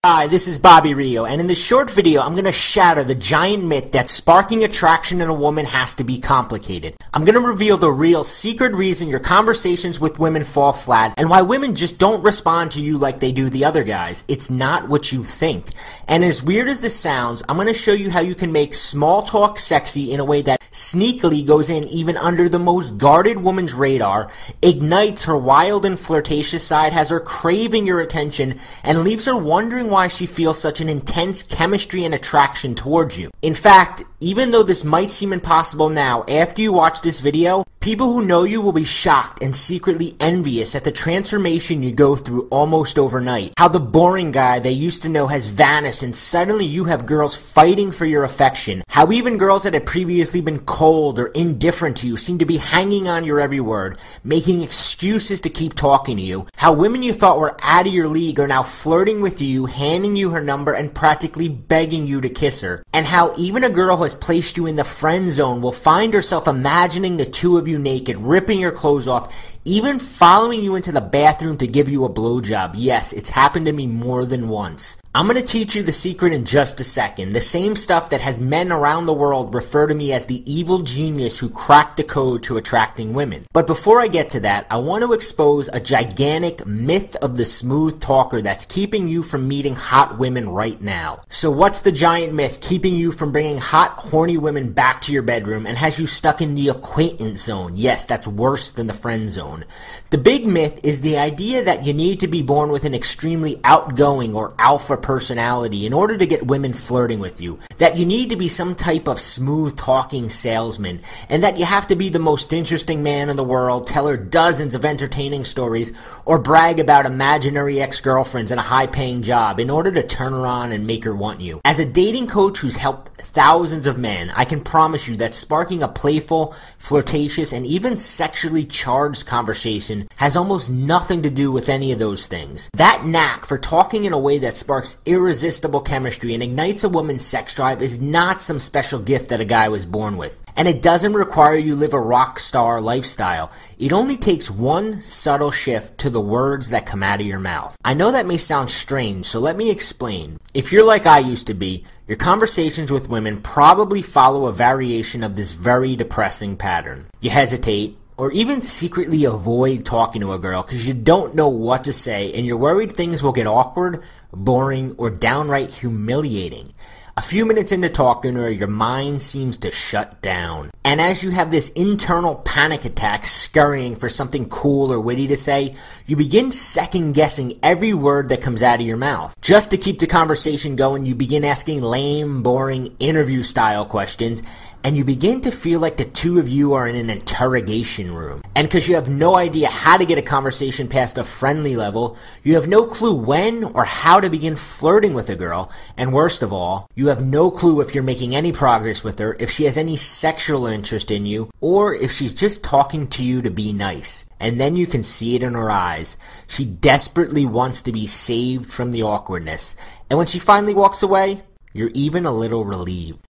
Hi, this is Bobby Rio, and in this short video, I'm going to shatter the giant myth that sparking attraction in a woman has to be complicated. I'm going to reveal the real secret reason your conversations with women fall flat, and why women just don't respond to you like they do the other guys. It's not what you think. And as weird as this sounds, I'm going to show you how you can make small talk sexy in a way that sneakily goes in even under the most guarded woman's radar, ignites her wild and flirtatious side, has her craving your attention, and leaves her wondering why she feels such an intense chemistry and attraction towards you. In fact, even though this might seem impossible now, after you watch this video, people who know you will be shocked and secretly envious at the transformation you go through almost overnight. How the boring guy they used to know has vanished and suddenly you have girls fighting for your affection. How even girls that had previously been cold or indifferent to you seem to be hanging on your every word, making excuses to keep talking to you. How women you thought were out of your league are now flirting with you, handing you her number, and practically begging you to kiss her. And how even a girl who has placed you in the friend zone will find herself imagining the two of you naked, ripping your clothes off, even following you into the bathroom to give you a blowjob. Yes, it's happened to me more than once. I'm going to teach you the secret in just a second. The same stuff that has men around the world refer to me as the evil genius who cracked the code to attracting women. But before I get to that, I want to expose a gigantic myth of the smooth talker that's keeping you from meeting hot women right now. So what's the giant myth keeping you from bringing hot, horny women back to your bedroom and has you stuck in the acquaintance zone? Yes, that's worse than the friend zone. The big myth is the idea that you need to be born with an extremely outgoing or alpha personality in order to get women flirting with you, that you need to be some type of smooth talking salesman, and that you have to be the most interesting man in the world, tell her dozens of entertaining stories, or brag about imaginary ex-girlfriends and a high-paying job in order to turn her on and make her want you. As a dating coach who's helped thousands of men, I can promise you that sparking a playful, flirtatious, and even sexually charged conversation has almost nothing to do with any of those things. That knack for talking in a way that sparks irresistible chemistry and ignites a woman's sex drive is not some special gift that a guy was born with. And it doesn't require you live a rock star lifestyle. It only takes one subtle shift to the words that come out of your mouth. I know that may sound strange, so let me explain. If you're like I used to be, your conversations with women probably follow a variation of this very depressing pattern. You hesitate, or even secretly avoid talking to a girl because you don't know what to say and you're worried things will get awkward, boring, or downright humiliating. A few minutes into talking to her, your mind seems to shut down. And as you have this internal panic attack scurrying for something cool or witty to say, you begin second-guessing every word that comes out of your mouth. Just to keep the conversation going, you begin asking lame, boring, interview-style questions, and you begin to feel like the two of you are in an interrogation room. And because you have no idea how to get a conversation past a friendly level, you have no clue when or how to begin flirting with a girl, and worst of all, you have no clue if you're making any progress with her, if she has any sexual interest in you, or if she's just talking to you to be nice. And then you can see it in her eyes. She desperately wants to be saved from the awkwardness. And when she finally walks away, you're even a little relieved.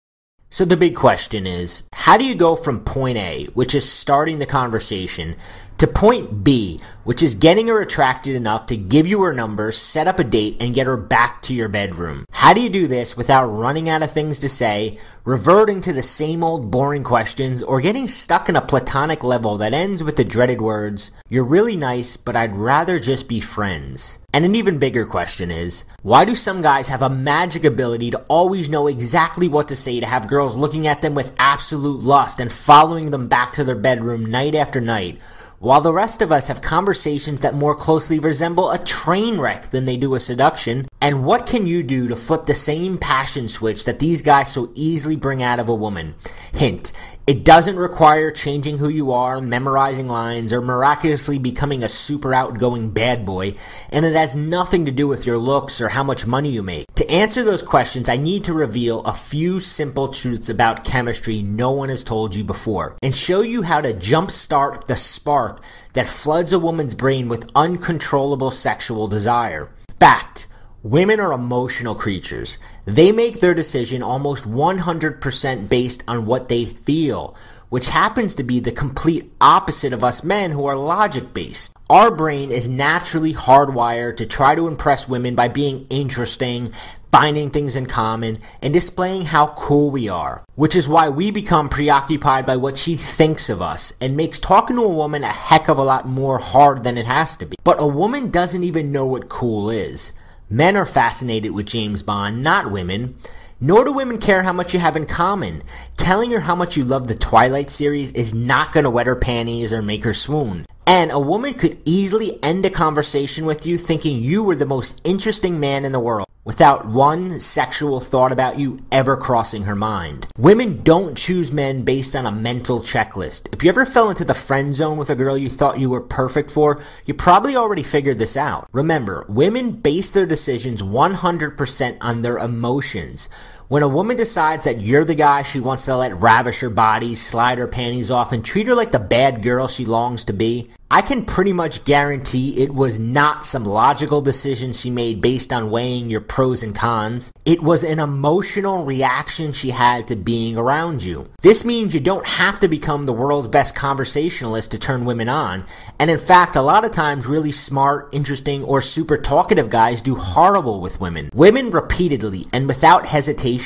So the big question is, how do you go from point A, which is starting the conversation, to point B, which is getting her attracted enough to give you her number, set up a date, and get her back to your bedroom? How do you do this without running out of things to say, reverting to the same old boring questions, or getting stuck in a platonic level that ends with the dreaded words, "You're really nice, but I'd rather just be friends"? And an even bigger question is, why do some guys have a magic ability to always know exactly what to say to have girls looking at them with absolute lust and following them back to their bedroom night after night, while the rest of us have conversations that more closely resemble a train wreck than they do a seduction? And what can you do to flip the same passion switch that these guys so easily bring out of a woman? Hint, it doesn't require changing who you are, memorizing lines, or miraculously becoming a super outgoing bad boy, and it has nothing to do with your looks or how much money you make. To answer those questions, I need to reveal a few simple truths about chemistry no one has told you before, and show you how to jumpstart the spark that floods a woman's brain with uncontrollable sexual desire. Fact: women are emotional creatures. They make their decision almost 100% based on what they feel. which happens to be the complete opposite of us men who are logic-based. Our brain is naturally hardwired to try to impress women by being interesting, finding things in common, and displaying how cool we are, which is why we become preoccupied by what she thinks of us and makes talking to a woman a heck of a lot more hard than it has to be. But a woman doesn't even know what cool is. Men are fascinated with James Bond, not women. Nor do women care how much you have in common. Telling her how much you love the Twilight series is not going to wet her panties or make her swoon. And a woman could easily end a conversation with you thinking you were the most interesting man in the world, without one sexual thought about you ever crossing her mind. Women don't choose men based on a mental checklist. If you ever fell into the friend zone with a girl you thought you were perfect for, you probably already figured this out. Remember, women base their decisions 100% on their emotions. When a woman decides that you're the guy she wants to let ravish her body, slide her panties off, and treat her like the bad girl she longs to be, I can pretty much guarantee it was not some logical decision she made based on weighing your pros and cons. It was an emotional reaction she had to being around you. This means you don't have to become the world's best conversationalist to turn women on. And in fact, a lot of times really smart, interesting, or super talkative guys do horrible with women. Women repeatedly and without hesitation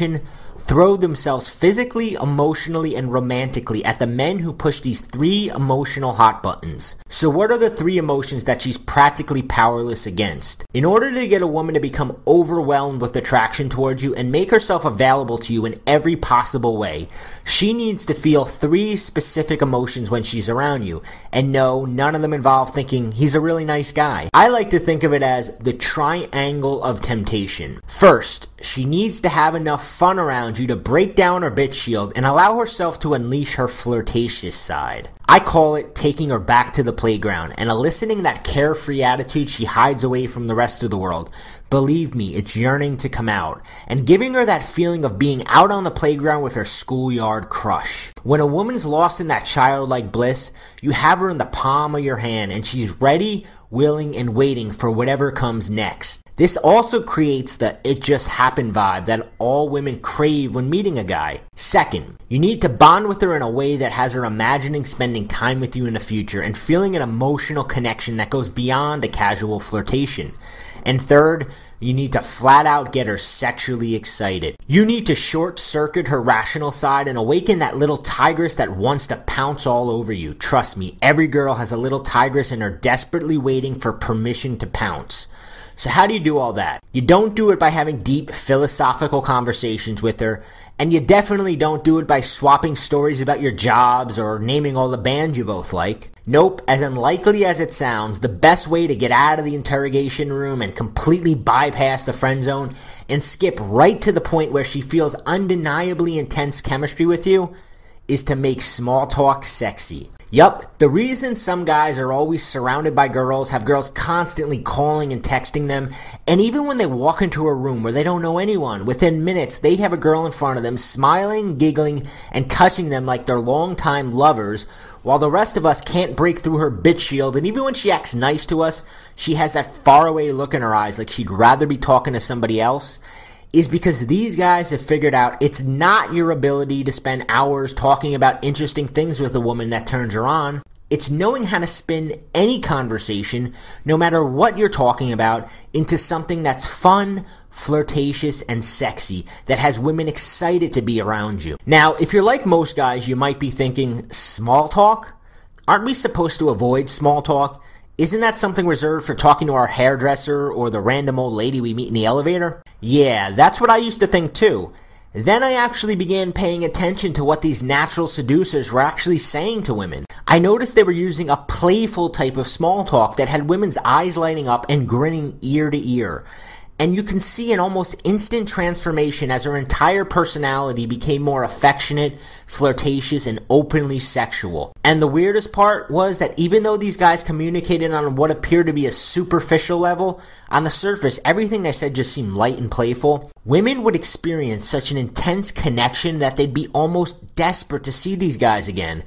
throw themselves physically, emotionally, and romantically at the men who push these 3 emotional hot buttons. So what are the 3 emotions that she's practically powerless against? In order to get a woman to become overwhelmed with attraction towards you and make herself available to you in every possible way, she needs to feel 3 specific emotions when she's around you. And no, none of them involve thinking he's a really nice guy. I like to think of it as the triangle of temptation. First, she needs to have enough fun around you to break down her bitch shield and allow herself to unleash her flirtatious side. I call it taking her back to the playground and eliciting that carefree attitude she hides away from the rest of the world. Believe me, it's yearning to come out. And giving her that feeling of being out on the playground with her schoolyard crush. When a woman's lost in that childlike bliss, you have her in the palm of your hand and she's ready, willing, and waiting for whatever comes next. This also creates the "it just happened" vibe that all women crave when meeting a guy. Second, you need to bond with her in a way that has her imagining spending time with you in the future and feeling an emotional connection that goes beyond a casual flirtation. And third, you need to flat out get her sexually excited. You need to short circuit her rational side and awaken that little tigress that wants to pounce all over you. Trust me, every girl has a little tigress in her desperately waiting for permission to pounce. So how do you do all that? You don't do it by having deep philosophical conversations with her, and you definitely don't do it by swapping stories about your jobs or naming all the bands you both like. Nope, as unlikely as it sounds, the best way to get out of the interrogation room and completely bypass the friend zone and skip right to the point where she feels undeniably intense chemistry with you is to make small talk sexy. Yup, the reason some guys are always surrounded by girls, have girls constantly calling and texting them, and even when they walk into a room where they don't know anyone, within minutes they have a girl in front of them smiling, giggling, and touching them like they're longtime lovers, while the rest of us can't break through her bitch shield, and even when she acts nice to us, she has that faraway look in her eyes like she'd rather be talking to somebody else, is because these guys have figured out it's not your ability to spend hours talking about interesting things with a woman that turns her on. It's knowing how to spin any conversation, no matter what you're talking about, into something that's fun, flirtatious, and sexy, that has women excited to be around you. Now, if you're like most guys, you might be thinking, small talk? Aren't we supposed to avoid small talk? Isn't that something reserved for talking to our hairdresser or the random old lady we meet in the elevator? Yeah, that's what I used to think too. Then I actually began paying attention to what these natural seducers were actually saying to women. I noticed they were using a playful type of small talk that had women's eyes lighting up and grinning ear to ear. And you can see an almost instant transformation as her entire personality became more affectionate, flirtatious, and openly sexual. And the weirdest part was that even though these guys communicated on what appeared to be a superficial level, on the surface everything they said just seemed light and playful. Women would experience such an intense connection that they'd be almost desperate to see these guys again.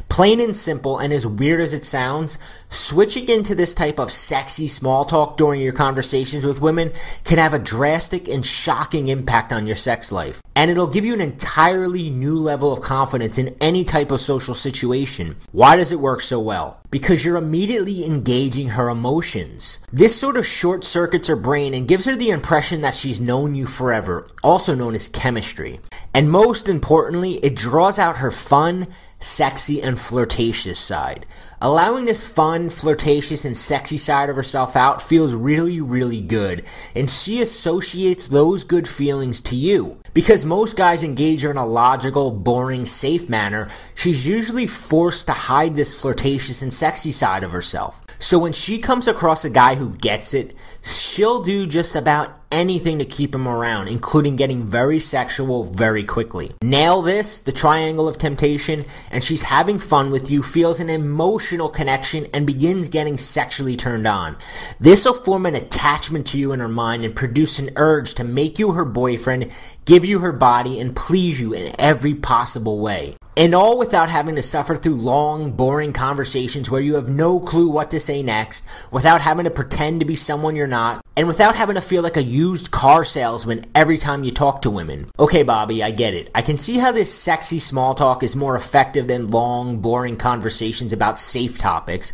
Plain and simple, and as weird as it sounds, Switching into this type of sexy small talk during your conversations with women can have a drastic and shocking impact on your sex life. And it'll give you an entirely new level of confidence in any type of social situation. Why does it work so well? Because you're immediately engaging her emotions. This sort of short circuits her brain and gives her the impression that she's known you forever, also known as chemistry. And most importantly, it draws out her fun, sexy, and flirtatious side. Allowing this fun, flirtatious, and sexy side of herself out feels really, really good, and she associates those good feelings to you. Because most guys engage her in a logical, boring, safe manner, she's usually forced to hide this flirtatious and sexy side of herself. So when she comes across a guy who gets it, she'll do just about anything to keep him around, including getting very sexual very quickly. Nail this, the triangle of temptation, and she's having fun with you, feels an emotional connection, and begins getting sexually turned on. This will form an attachment to you in her mind and produce an urge to make you her boyfriend, give you her body, and please you in every possible way. And all without having to suffer through long, boring conversations where you have no clue what to say next, without having to pretend to be someone you're not, and without having to feel like a used car salesman every time you talk to women. Okay, Bobby, I get it. I can see how this sexy small talk is more effective than long, boring conversations about safe topics,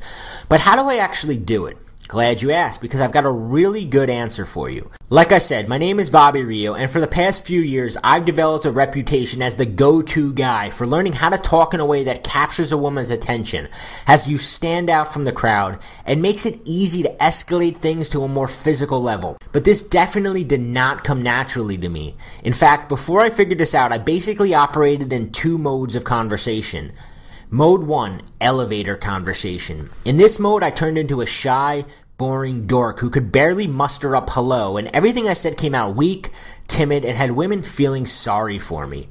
but how do I actually do it? Glad you asked, because I've got a really good answer for you. Like I said, my name is Bobby Rio, and for the past few years, I've developed a reputation as the go-to guy for learning how to talk in a way that captures a woman's attention, has you stand out from the crowd, and makes it easy to escalate things to a more physical level. But this definitely did not come naturally to me. In fact, before I figured this out, I basically operated in two modes of conversation. Mode 1, elevator conversation. In this mode, I turned into a shy, boring dork who could barely muster up hello, and everything I said came out weak, timid, and had women feeling sorry for me.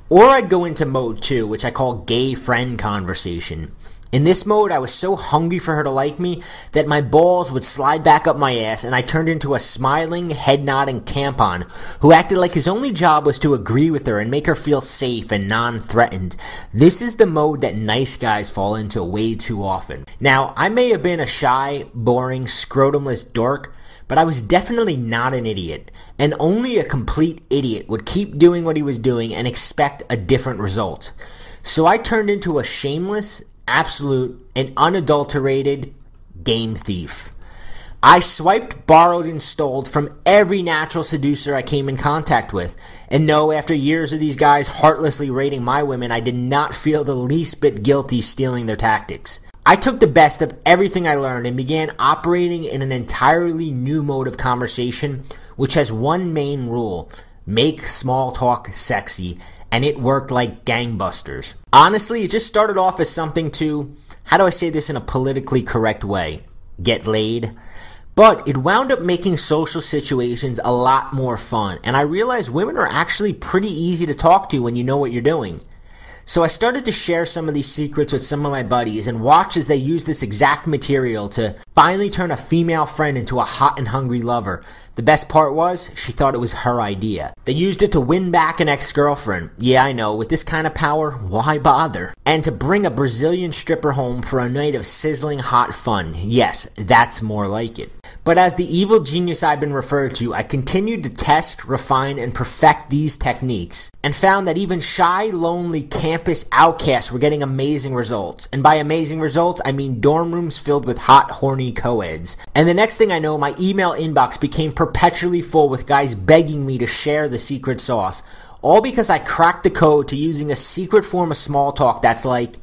Or I'd go into mode 2, which I call gay friend conversation. In this mode, I was so hungry for her to like me that my balls would slide back up my ass, and I turned into a smiling, head-nodding tampon who acted like his only job was to agree with her and make her feel safe and non-threatened. This is the mode that nice guys fall into way too often. Now, I may have been a shy, boring, scrotumless dork, but I was definitely not an idiot, and only a complete idiot would keep doing what he was doing and expect a different result. So I turned into a shameless, absolute, and unadulterated game thief. I swiped, borrowed, and stole from every natural seducer I came in contact with. And no, after years of these guys heartlessly raiding my women, I did not feel the least bit guilty stealing their tactics. I took the best of everything I learned and began operating in an entirely new mode of conversation, which has one main rule: make small talk sexy. And it worked like gangbusters. Honestly, it just started off as something to, how do I say this in a politically correct way, get laid? But it wound up making social situations a lot more fun, and I realized women are actually pretty easy to talk to when you know what you're doing. So I started to share some of these secrets with some of my buddies and watch as they use this exact material to finally turn a female friend into a hot and hungry lover. The best part was, she thought it was her idea. They used it to win back an ex-girlfriend. Yeah, I know, with this kind of power, why bother? And to bring a Brazilian stripper home for a night of sizzling hot fun. Yes, that's more like it. But as the evil genius I've been referred to, I continued to test, refine, and perfect these techniques, and found that even shy, lonely campus outcasts were getting amazing results. And by amazing results, I mean dorm rooms filled with hot, horny co-eds. And the next thing I know, my email inbox became perpetually full with guys begging me to share the secret sauce, all because I cracked the code to using a secret form of small talk that's like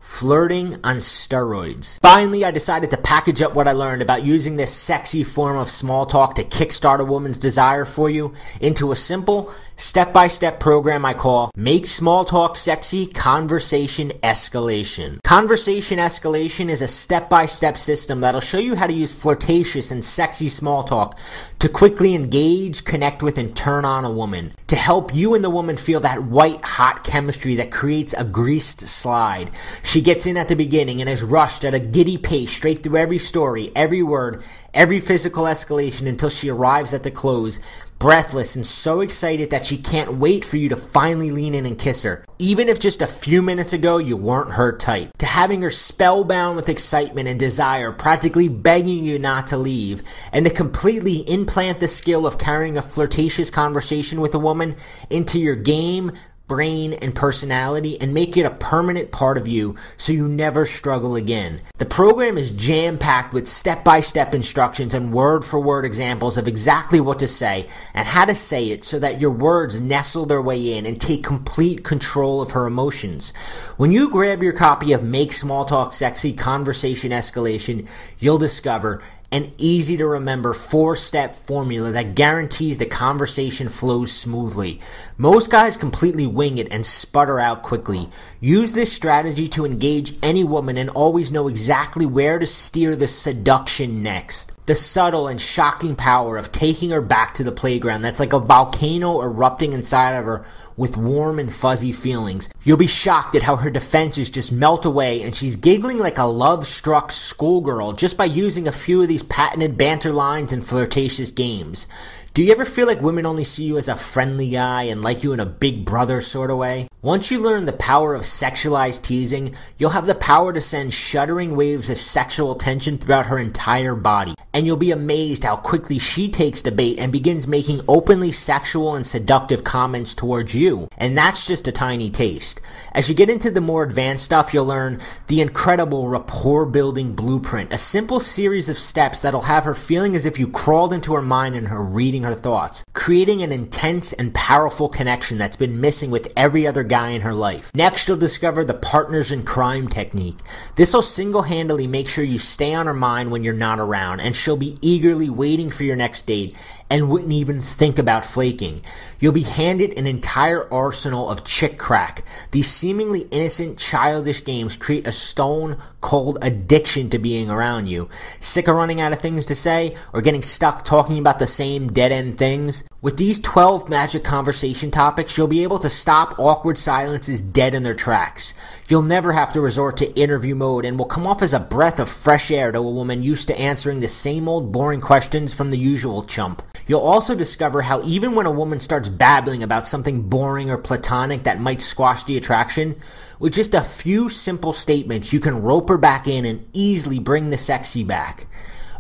flirting on steroids. Finally, I decided to package up what I learned about using this sexy form of small talk to kickstart a woman's desire for you into a simple, step-by-step program I call Make Small Talk Sexy Conversation Escalation. Conversation Escalation is a step-by-step system that'll show you how to use flirtatious and sexy small talk to quickly engage, connect with, and turn on a woman, to help you and the woman feel that white-hot chemistry that creates a greased slide. She gets in at the beginning and is rushed at a giddy pace straight through every story, every word, every physical escalation until she arrives at the close, breathless and so excited that she can't wait for you to finally lean in and kiss her, even if just a few minutes ago you weren't her type. To having her spellbound with excitement and desire, practically begging you not to leave, and to completely implant the skill of carrying a flirtatious conversation with a woman into your game, brain, and personality, and make it a permanent part of you so you never struggle again. The program is jam-packed with step-by-step instructions and word-for-word examples of exactly what to say and how to say it so that your words nestle their way in and take complete control of her emotions. When you grab your copy of Make Small Talk Sexy Conversation Escalation, you'll discover an easy-to-remember 4-step formula that guarantees the conversation flows smoothly. Most guys completely wing it and sputter out quickly. Use this strategy to engage any woman and always know exactly where to steer the seduction next. The subtle and shocking power of taking her back to the playground that's like a volcano erupting inside of her with warm and fuzzy feelings. You'll be shocked at how her defenses just melt away and she's giggling like a love-struck schoolgirl just by using a few of these patented banter lines and flirtatious games. Do you ever feel like women only see you as a friendly guy and like you in a big brother sort of way? Once you learn the power of sexualized teasing, you'll have the power to send shuddering waves of sexual tension throughout her entire body. And you'll be amazed how quickly she takes the bait and begins making openly sexual and seductive comments towards you. And that's just a tiny taste. As you get into the more advanced stuff, you'll learn the incredible rapport-building blueprint, a simple series of steps that'll have her feeling as if you crawled into her mind and her reading her thoughts, creating an intense and powerful connection that's been missing with every other guy in her life. Next, you'll discover the partners in crime technique. This will single-handedly make sure you stay on her mind when you're not around, and she'll be eagerly waiting for your next date and wouldn't even think about flaking. You'll be handed an entire arsenal of chick crack. These seemingly innocent, childish games create a stone-cold addiction to being around you. Sick of running out of things to say or getting stuck talking about the same dead-end things? With these 12 magic conversation topics, you'll be able to stop awkward silences dead in their tracks. You'll never have to resort to interview mode and will come off as a breath of fresh air to a woman used to answering the same old boring questions from the usual chump. You'll also discover how even when a woman starts babbling about something boring or platonic that might squash the attraction, with just a few simple statements you can rope her back in and easily bring the sexy back.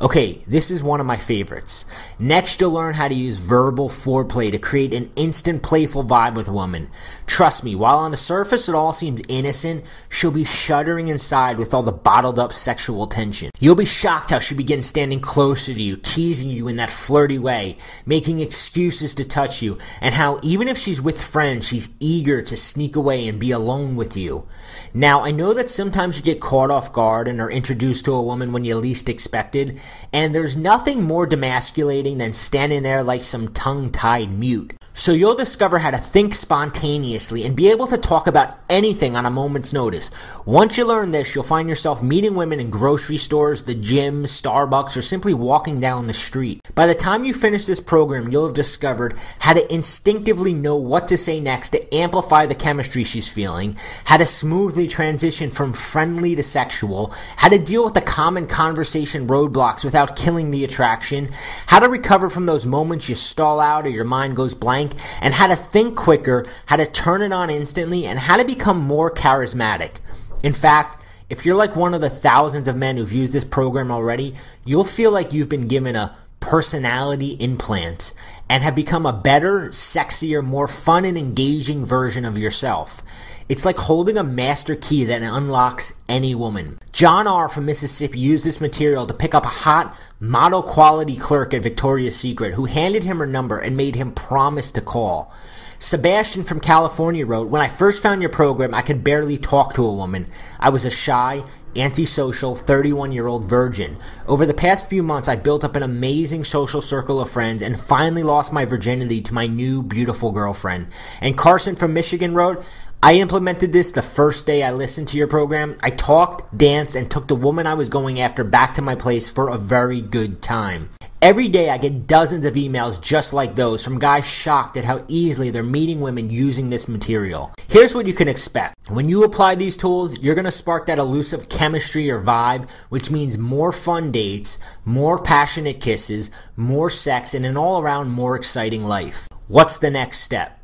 Okay, this is one of my favorites. Next, you'll learn how to use verbal foreplay to create an instant playful vibe with a woman. Trust me, while on the surface it all seems innocent, she'll be shuddering inside with all the bottled up sexual tension. You'll be shocked how she begins standing closer to you, teasing you in that flirty way, making excuses to touch you, and how even if she's with friends, she's eager to sneak away and be alone with you. Now, I know that sometimes you get caught off guard and are introduced to a woman when you least expected, and there's nothing more demasculating than standing there like some tongue-tied mute. So you'll discover how to think spontaneously and be able to talk about anything on a moment's notice. Once you learn this, you'll find yourself meeting women in grocery stores, the gym, Starbucks, or simply walking down the street. By the time you finish this program, you'll have discovered how to instinctively know what to say next to amplify the chemistry she's feeling, how to smoothly transition from friendly to sexual, how to deal with the common conversation roadblocks without killing the attraction, how to recover from those moments you stall out or your mind goes blank, and how to think quicker, how to turn it on instantly, and how to become more charismatic. In fact, if you're like one of the thousands of men who've used this program already, you'll feel like you've been given a personality implant and have become a better, sexier, more fun and engaging version of yourself. It's like holding a master key that unlocks any woman. John R. from Mississippi used this material to pick up a hot, model-quality clerk at Victoria's Secret who handed him her number and made him promise to call. Sebastian from California wrote, "When I first found your program, I could barely talk to a woman. I was a shy, antisocial, 31-year-old virgin. Over the past few months, I built up an amazing social circle of friends and finally lost my virginity to my new, beautiful girlfriend." And Carson from Michigan wrote, I implemented this the first day I listened to your program. I talked, danced, and took the woman I was going after back to my place for a very good time. Every day I get dozens of emails just like those from guys shocked at how easily they're meeting women using this material. Here's what you can expect. When you apply these tools, you're going to spark that elusive chemistry or vibe, which means more fun dates, more passionate kisses, more sex, and an all-around more exciting life. What's the next step?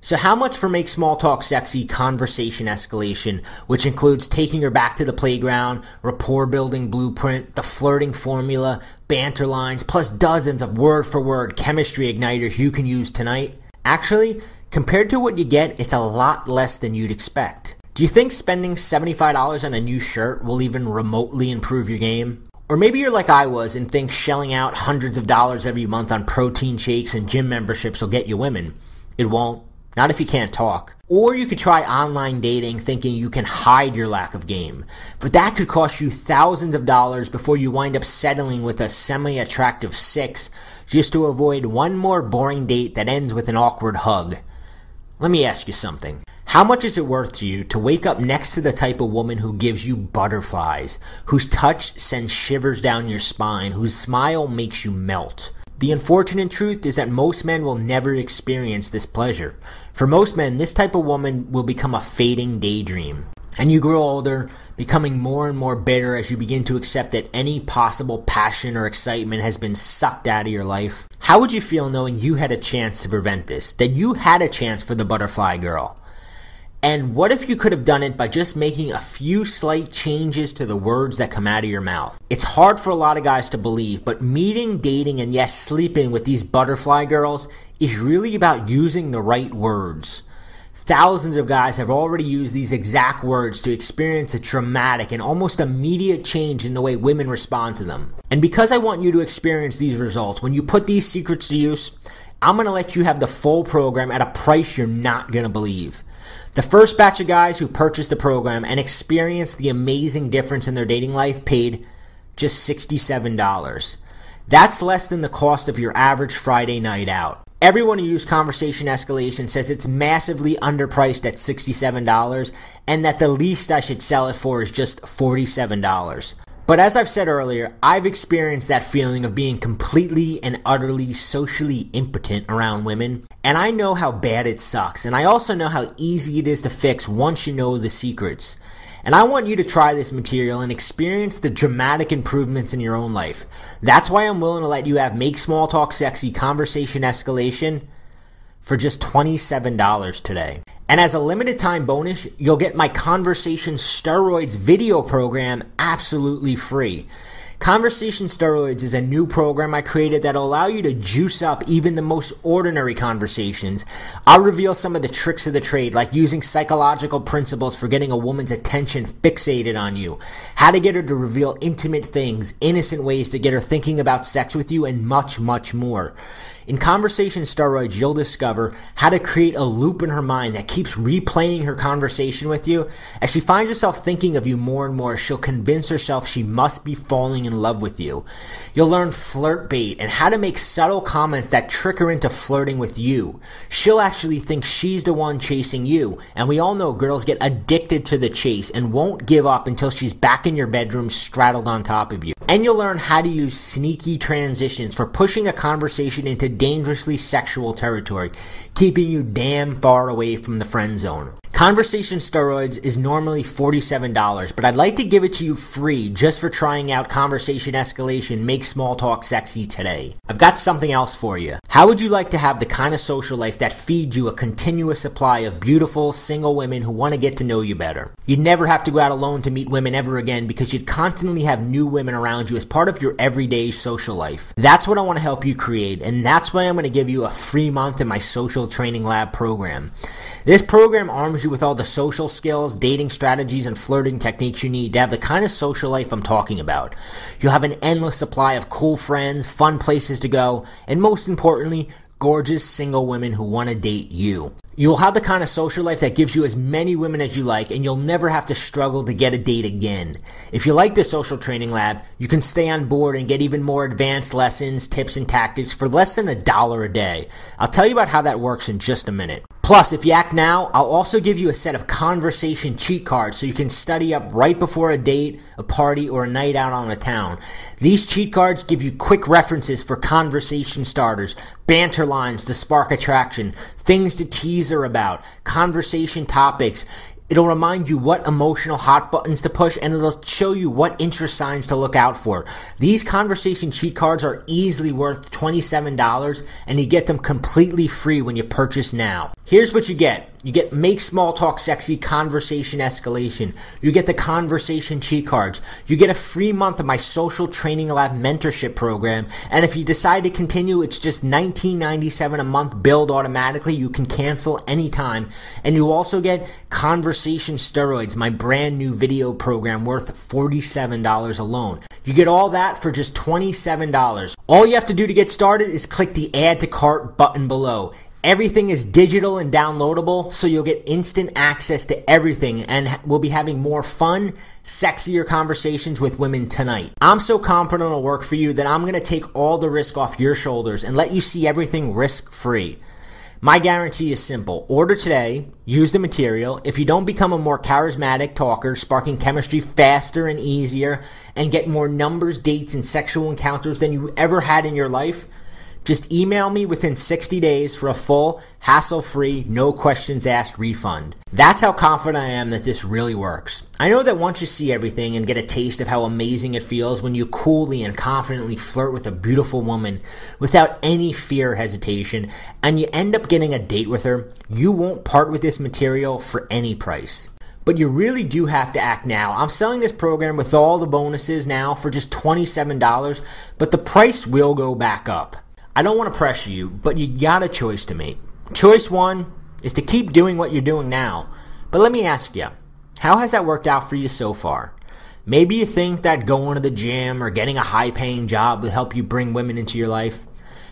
So how much for Make Small Talk Sexy conversation escalation, which includes taking her back to the playground, rapport building blueprint, the flirting formula, banter lines, plus dozens of word-for-word chemistry igniters you can use tonight? Actually, compared to what you get, it's a lot less than you'd expect. Do you think spending $75 on a new shirt will even remotely improve your game? Or maybe you're like I was and think shelling out hundreds of dollars every month on protein shakes and gym memberships will get you women. It won't. Not if you can't talk. Or you could try online dating thinking you can hide your lack of game. But that could cost you thousands of dollars before you wind up settling with a semi-attractive 6 just to avoid one more boring date that ends with an awkward hug. Let me ask you something. How much is it worth to you to wake up next to the type of woman who gives you butterflies, whose touch sends shivers down your spine, whose smile makes you melt? The unfortunate truth is that most men will never experience this pleasure. For most men, this type of woman will become a fading daydream. And you grow older, becoming more and more bitter as you begin to accept that any possible passion or excitement has been sucked out of your life. How would you feel knowing you had a chance to prevent this? That you had a chance for the butterfly girl? And what if you could have done it by just making a few slight changes to the words that come out of your mouth? It's hard for a lot of guys to believe, but meeting, dating, and yes, sleeping with these butterfly girls is really about using the right words. Thousands of guys have already used these exact words to experience a dramatic and almost immediate change in the way women respond to them. And because I want you to experience these results, when you put these secrets to use, I'm going to let you have the full program at a price you're not going to believe. The first batch of guys who purchased the program and experienced the amazing difference in their dating life paid just $67. That's less than the cost of your average Friday night out. Everyone who used Conversation Escalation says it's massively underpriced at $67 and that the least I should sell it for is just $47. But as I've said earlier, I've experienced that feeling of being completely and utterly socially impotent around women, and I know how bad it sucks, and I also know how easy it is to fix once you know the secrets. And I want you to try this material and experience the dramatic improvements in your own life. That's why I'm willing to let you have Make Small Talk Sexy Conversation Escalation for just $27 today. And as a limited time bonus, you'll get my Conversation Steroids video program absolutely free. Conversation Steroids is a new program I created that'll allow you to juice up even the most ordinary conversations. I'll reveal some of the tricks of the trade, like using psychological principles for getting a woman's attention fixated on you, how to get her to reveal intimate things, innocent ways to get her thinking about sex with you, and much, much more. In Conversation Steroids, you'll discover how to create a loop in her mind that keeps replaying her conversation with you. As she finds herself thinking of you more and more, she'll convince herself she must be falling in love with you. You'll learn flirt bait and how to make subtle comments that trick her into flirting with you. She'll actually think she's the one chasing you, and we all know girls get addicted to the chase and won't give up until she's back in your bedroom straddled on top of you. And you'll learn how to use sneaky transitions for pushing a conversation into dangerously sexual territory, keeping you damn far away from the friend zone. Conversation Steroids is normally $47, but I'd like to give it to you free just for trying out Conversation Escalation Make Small Talk Sexy today. I've got something else for you. How would you like to have the kind of social life that feeds you a continuous supply of beautiful, single women who want to get to know you better? You'd never have to go out alone to meet women ever again because you'd constantly have new women around you as part of your everyday social life. That's what I want to help you create, and that's why I'm going to give you a free month in my Social Training Lab program. This program arms you with all the social skills, dating strategies, and flirting techniques you need to have the kind of social life I'm talking about. You'll have an endless supply of cool friends, fun places to go, and most importantly, gorgeous single women who want to date you. You'll have the kind of social life that gives you as many women as you like, and you'll never have to struggle to get a date again. If you like the Social Training Lab, you can stay on board and get even more advanced lessons, tips, and tactics for less than $1 a day. I'll tell you about how that works in just a minute. Plus, if you act now, I'll also give you a set of conversation cheat cards so you can study up right before a date, a party, or a night out on the town. These cheat cards give you quick references for conversation starters, banter lines to spark attraction, things to tease her about, conversation topics. It'll remind you what emotional hot buttons to push, and it'll show you what interest signs to look out for. These conversation cheat cards are easily worth $27, and you get them completely free when you purchase now. Here's what you get. You get Make Small Talk Sexy Conversation Escalation. You get the conversation cheat cards. You get a free month of my Social Training Lab mentorship program. And if you decide to continue, it's just $19.97 a month billed automatically. You can cancel anytime. And you also get Conversation Steroids, my brand new video program worth $47 alone. You get all that for just $27. All you have to do to get started is click the Add to Cart button below. Everything is digital and downloadable, so you'll get instant access to everything, and we'll be having more fun, sexier conversations with women tonight. I'm so confident it'll work for you that I'm going to take all the risk off your shoulders and let you see everything risk-free. My guarantee is simple. Order today, use the material. If you don't become a more charismatic talker, sparking chemistry faster and easier, and get more numbers, dates, and sexual encounters than you ever had in your life, just email me within 60 days for a full, hassle-free, no questions asked refund. That's how confident I am that this really works. I know that once you see everything and get a taste of how amazing it feels when you coolly and confidently flirt with a beautiful woman without any fear or hesitation, and you end up getting a date with her, you won't part with this material for any price. But you really do have to act now. I'm selling this program with all the bonuses now for just $27, but the price will go back up. I don't want to pressure you, but you got a choice to make. Choice one is to keep doing what you're doing now. But let me ask you, how has that worked out for you so far? Maybe you think that going to the gym or getting a high-paying job will help you bring women into your life.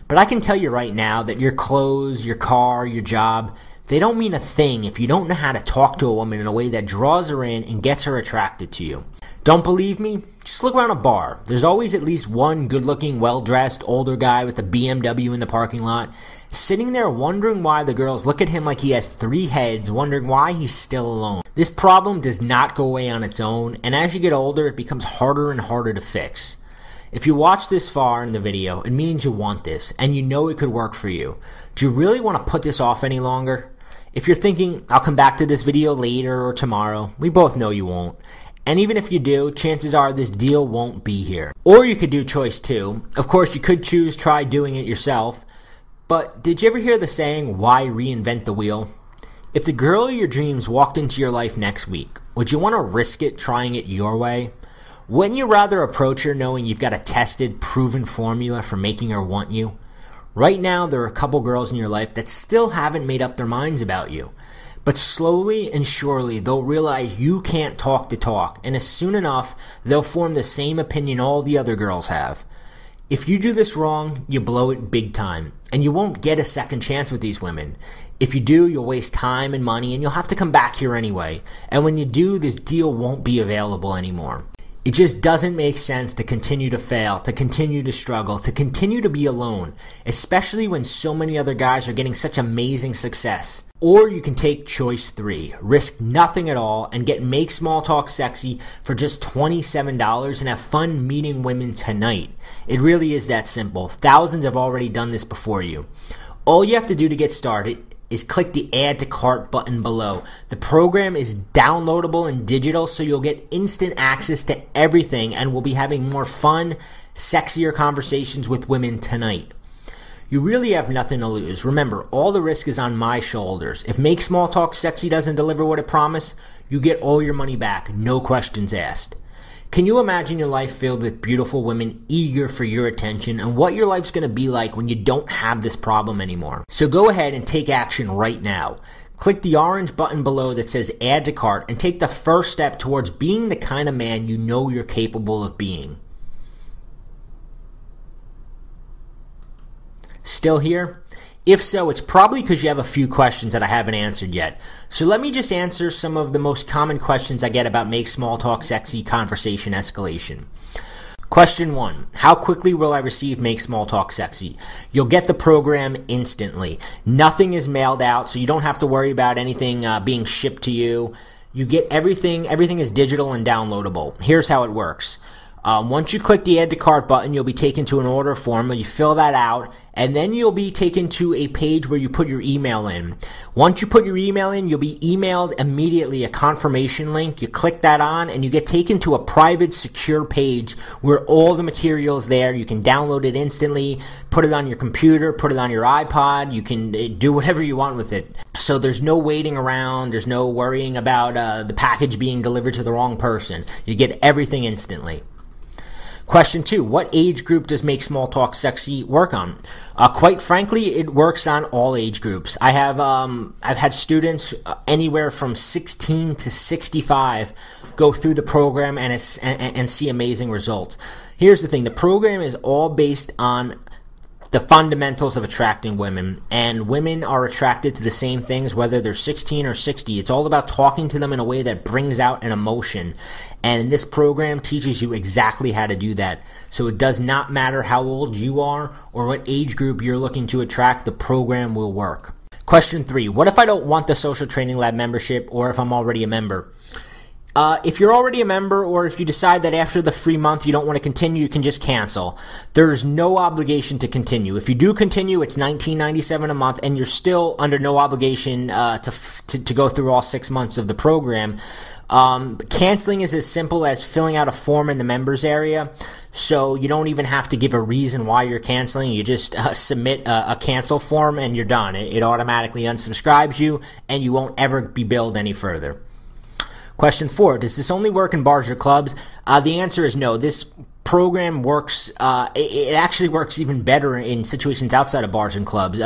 But I can tell you right now that your clothes, your car, your job, they don't mean a thing if you don't know how to talk to a woman in a way that draws her in and gets her attracted to you. Don't believe me? Just look around a bar. There's always at least one good-looking, well-dressed, older guy with a BMW in the parking lot, sitting there wondering why the girls look at him like he has 3 heads, wondering why he's still alone. This problem does not go away on its own, and as you get older, it becomes harder and harder to fix. If you watch this far in the video, it means you want this, and you know it could work for you. Do you really want to put this off any longer? If you're thinking, I'll come back to this video later or tomorrow, we both know you won't. And even if you do, chances are this deal won't be here. Or you could do choice 2. Of course, you could choose try doing it yourself. But did you ever hear the saying, why reinvent the wheel? If the girl of your dreams walked into your life next week, would you want to risk it trying it your way? Wouldn't you rather approach her knowing you've got a tested, proven formula for making her want you? Right now, there are a couple girls in your life that still haven't made up their minds about you. But slowly and surely, they'll realize you can't talk the talk, and as soon enough, they'll form the same opinion all the other girls have. If you do this wrong, you blow it big time, and you won't get a second chance with these women. If you do, you'll waste time and money, and you'll have to come back here anyway. And when you do, this deal won't be available anymore. It just doesn't make sense to continue to fail, to continue to struggle, to continue to be alone, especially when so many other guys are getting such amazing success. Or you can take choice 3, risk nothing at all and get Make Small Talk Sexy for just $27 and have fun meeting women tonight. It really is that simple. Thousands have already done this before you. All you have to do to get started is click the Add to Cart button below. The program is downloadable and digital, so you'll get instant access to everything, and we'll be having more fun, sexier conversations with women tonight. You really have nothing to lose. Remember, all the risk is on my shoulders. If Make Small Talk Sexy doesn't deliver what it promised, you get all your money back, no questions asked. Can you imagine your life filled with beautiful women eager for your attention and what your life's going to be like when you don't have this problem anymore? So go ahead and take action right now. Click the orange button below that says Add to Cart and take the first step towards being the kind of man you know you're capable of being. Still here? If so, it's probably because you have a few questions that I haven't answered yet. So let me just answer some of the most common questions I get about Make Small Talk Sexy Conversation Escalation. Question 1. How quickly will I receive Make Small Talk Sexy? You'll get the program instantly. Nothing is mailed out, so you don't have to worry about anything being shipped to you. You get everything is digital and downloadable. Here's how it works. Once you click the Add to Cart button, you'll be taken to an order form where you fill that out, and then you'll be taken to a page where you put your email in. Once you put your email in, you'll be emailed immediately a confirmation link. You click that on, and you get taken to a private, secure page where all the material is there. You can download it instantly, put it on your computer, put it on your iPod. You can do whatever you want with it. So there's no waiting around. There's no worrying about the package being delivered to the wrong person. You get everything instantly. Question 2, what age group does Make Small Talk Sexy work on? Quite frankly, it works on all age groups. I've had students anywhere from 16 to 65 go through the program and see amazing results. Here's the thing, the program is all based on the fundamentals of attracting women, and women are attracted to the same things whether they're 16 or 60. It's all about talking to them in a way that brings out an emotion, and this program teaches you exactly how to do that. So it does not matter how old you are or what age group you're looking to attract, the program will work. Question 3, what if I don't want the Social Training Lab membership, or if I'm already a member? If you're already a member, or if you decide that after the free month you don't want to continue, you can just cancel. There's no obligation to continue. If you do continue, it's $19.97 a month, and you're still under no obligation to go through all 6 months of the program. Canceling is as simple as filling out a form in the members area, so you don't even have to give a reason why you're canceling. You just submit a cancel form, and you're done. It automatically unsubscribes you, and you won't ever be billed any further. Question 4, does this only work in bars or clubs? The answer is no. This program works, it actually works even better in situations outside of bars and clubs.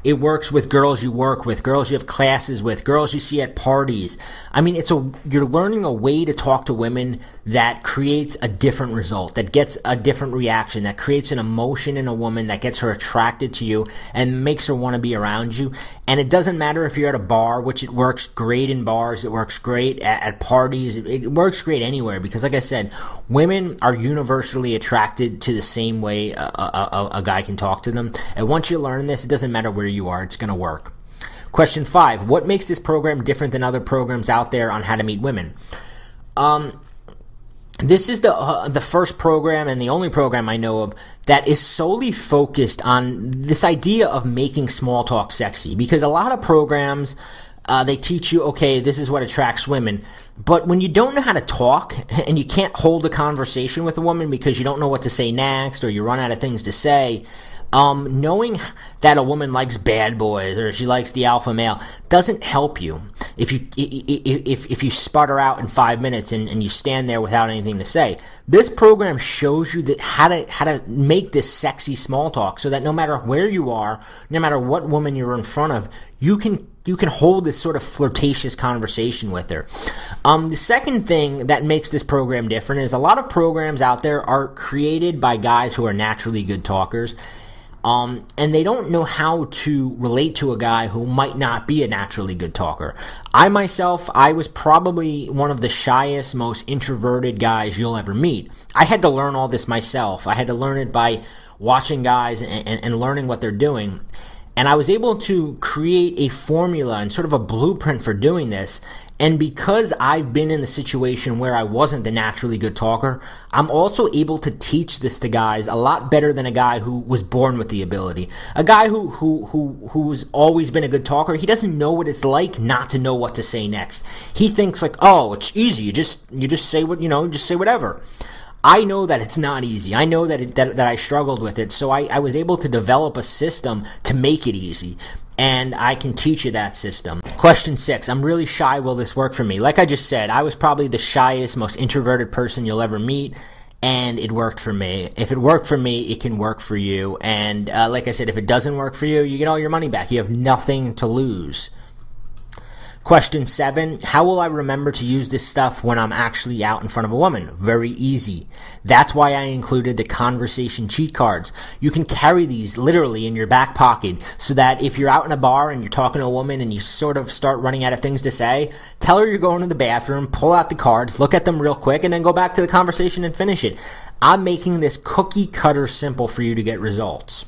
It works with girls you work with, girls you have classes with, girls you see at parties. I mean, you're learning a way to talk to women that creates a different result, that gets a different reaction, that creates an emotion in a woman that gets her attracted to you and makes her want to be around you. And it doesn't matter if you're at a bar, which it works great in bars, it works great at parties, it works great anywhere, because like I said, women are universally attracted to the same way a guy can talk to them. And once you learn this, it doesn't matter where you are, it's going to work. Question 5, what makes this program different than other programs out there on how to meet women? This is the first program and the only program I know of that is solely focused on this idea of making small talk sexy, because a lot of programs they teach you, okay, this is what attracts women. But when you don't know how to talk and you can't hold a conversation with a woman because you don't know what to say next, or you run out of things to say, knowing that a woman likes bad boys or she likes the alpha male doesn't help you. If you sputter out in 5 minutes and you stand there without anything to say, this program shows you that how to make this sexy small talk, so that no matter where you are, no matter what woman you're in front of, you can hold this sort of flirtatious conversation with her. The second thing that makes this program different is a lot of programs out there are created by guys who are naturally good talkers. And they don't know how to relate to a guy who might not be a naturally good talker. I was probably one of the shyest, most introverted guys you'll ever meet. I had to learn all this myself. I had to learn it by watching guys and learning what they're doing. And I was able to create a formula and sort of a blueprint for doing this. And because I've been in the situation where I wasn't the naturally good talker, I'm also able to teach this to guys a lot better than a guy who was born with the ability. A guy who's always been a good talker, he doesn't know what it's like not to know what to say next. He thinks like, oh, it's easy. You just say just say whatever. I know that it's not easy. I know that I struggled with it, so I was able to develop a system to make it easy, and I can teach you that system. Question 6, I'm really shy. Will this work for me? Like I just said, I was probably the shyest, most introverted person you'll ever meet, and it worked for me. If it worked for me, it can work for you, and like I said, if it doesn't work for you, you get all your money back. You have nothing to lose. Question 7, how will I remember to use this stuff when I'm actually out in front of a woman? Very easy. That's why I included the conversation cheat cards. You can carry these literally in your back pocket so that if you're out in a bar and you're talking to a woman and you sort of start running out of things to say, tell her you're going to the bathroom, pull out the cards, look at them real quick, and then go back to the conversation and finish it. I'm making this cookie cutter simple for you to get results.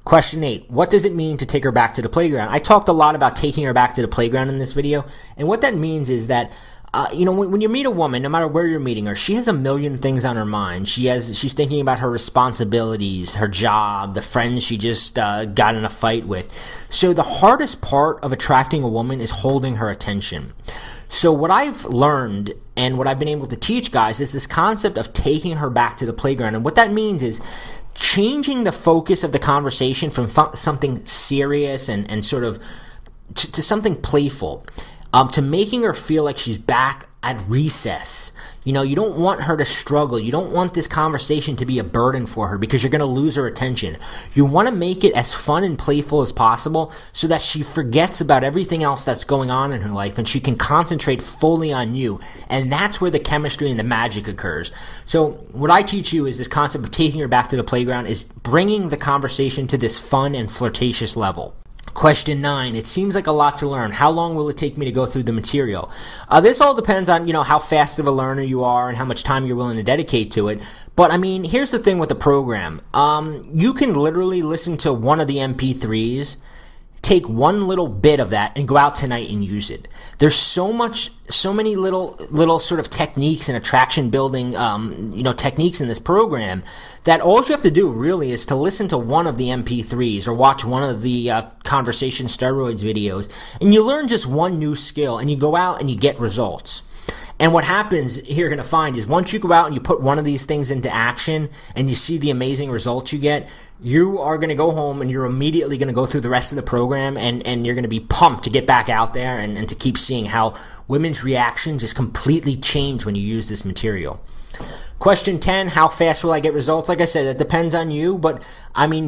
Question 8, what does it mean to take her back to the playground? I talked a lot about taking her back to the playground in this video, and what that means is that when you meet a woman, no matter where you're meeting her, she has a million things on her mind. She's thinking about her responsibilities, her job, the friends she just got in a fight with. So the hardest part of attracting a woman is holding her attention. So what I've learned and what I've been able to teach guys is this concept of taking her back to the playground. And what that means is changing the focus of the conversation from something serious and sort of to something playful, to making her feel like she's back at recess. You don't want her to struggle. You don't want this conversation to be a burden for her because you're going to lose her attention. You want to make it as fun and playful as possible so that she forgets about everything else that's going on in her life and she can concentrate fully on you. And that's where the chemistry and the magic occurs. So what I teach you is this concept of taking her back to the playground is bringing the conversation to this fun and flirtatious level. Question 9, it seems like a lot to learn. How long will it take me to go through the material? This all depends on, how fast of a learner you are and how much time you're willing to dedicate to it. But, here's the thing with the program. You can literally listen to one of the MP3s, take one little bit of that and go out tonight and use it. There's so many little sort of techniques and attraction building, techniques in this program that all you have to do really is to listen to one of the MP3s or watch one of the Conversation Steroids videos, and you learn just one new skill and you go out and you get results. And what happens, you're going to find, is once you go out and you put one of these things into action and you see the amazing results you get, you are going to go home and you're immediately going to go through the rest of the program and you're going to be pumped to get back out there and to keep seeing how women's reactions just completely change when you use this material. Question 10, how fast will I get results? Like I said, it depends on you, but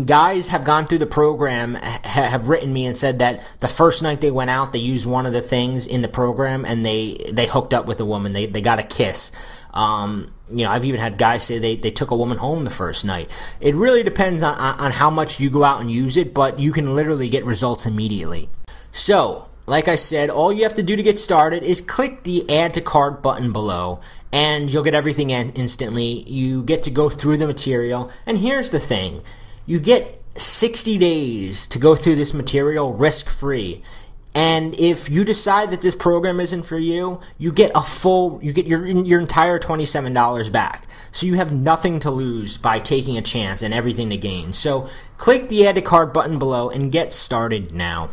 guys have gone through the program, have written me and said that the first night they went out, they used one of the things in the program and they hooked up with a woman. They got a kiss. I've even had guys say they took a woman home the first night. It really depends on how much you go out and use it, but you can literally get results immediately. So, like I said, all you have to do to get started is click the Add to Cart button below, and you'll get everything instantly. You get to go through the material, and here's the thing. You get 60 days to go through this material risk-free. And if you decide that this program isn't for you, you get your entire $27 back. So you have nothing to lose by taking a chance and everything to gain. So click the Add to Cart button below and get started now.